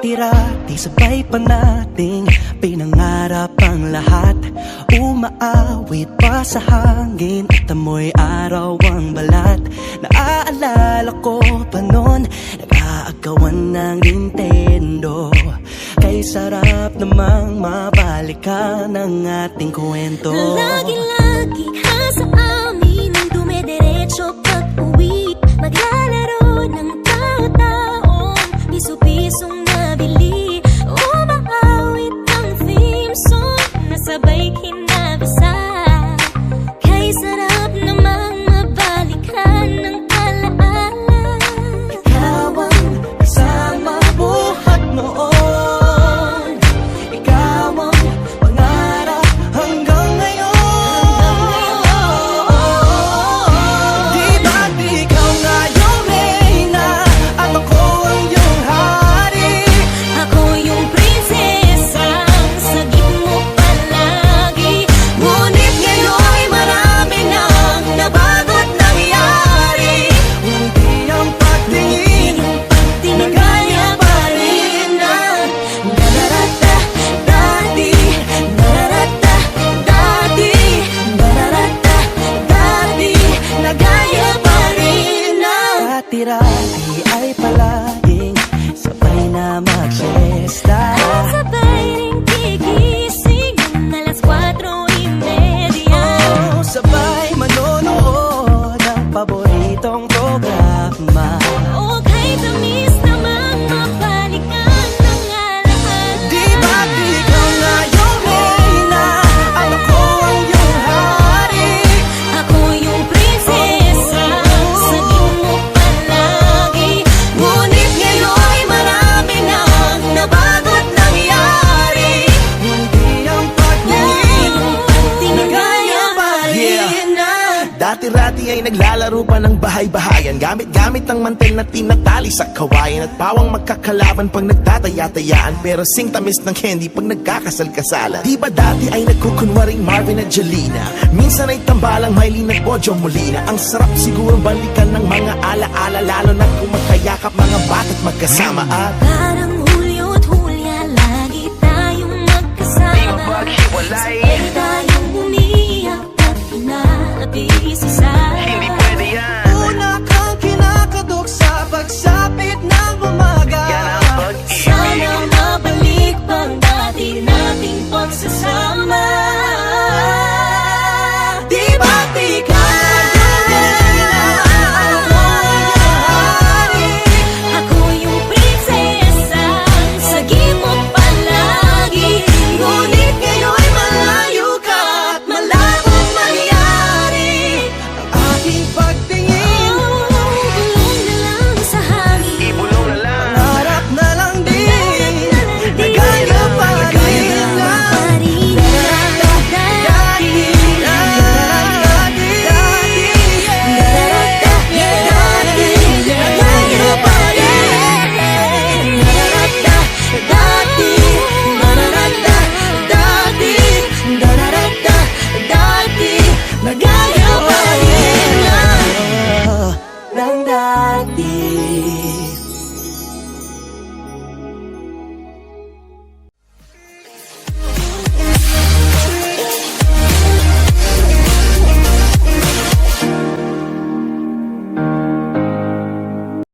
Dati-rati sabay pa nating pinangarap ang lahat. Umaawit pa sa hangin at amoy araw ang balat. Naaalala ko pa noon, nag-aagawan ng Nintendo. Kay sarap namang mabalikan ang ating kwento. Lagi-lagi ka sa amin ang dumediretso pag-uwi. Maglalaro ng tao-taong piso-pisong nabili. Umaawit ang theme song na sabay kinabasa. Kay sarap namang mabalikan ng alaala. Ikaw ang kasama buhat noon. Ikaw ang pangarap hanggang ngayon. Di ba't ikaw nga yung reyna at ako ang iyong hari? Ako yung prinsesa, sagip mo palagi. Ngunit ngayon'y marami nang nabago't nangyari. Hindi ang pagtingin na gaya pa rin na nararata dati, nararata dati, nararata dati, na gaya pa rin na. Dati-rati ay palaging sabay na mag-siesta. Sabay ring gigising ng alas 4:30. Oh, sabay manonood ng paboritong programa. O kay tamis namang mabalikan ng alaala. Di ba't ikaw nga yung reyna at ako ang iyong hari? Ako yung prinsesa, sagip mo palagi. Ngunit ngayon'y marami nang nabago't nangyari. Hindi ang pagtingin na gaya pa rin na. Dati-rati ay naglalaro pa ng bahay-bahayan, gamit-gamit ang mantel na tinatali sa kawayan. At pawang magkakalaban pag nagtataya-tayaan, pero sing tamis ng candy pag nagkakasal-kasalan. Di ba dati ay nagkukunwaring Marvin at Jelena? Minsan ay tambalang Mylene at Bojo Molina. Ang sarap siguro balikan ng mga ala-ala, lalo na kung magkayakap mga bata't magkasama. At Parang Hulyo at Hulya, lagi tayong magkasama. maghiwalay.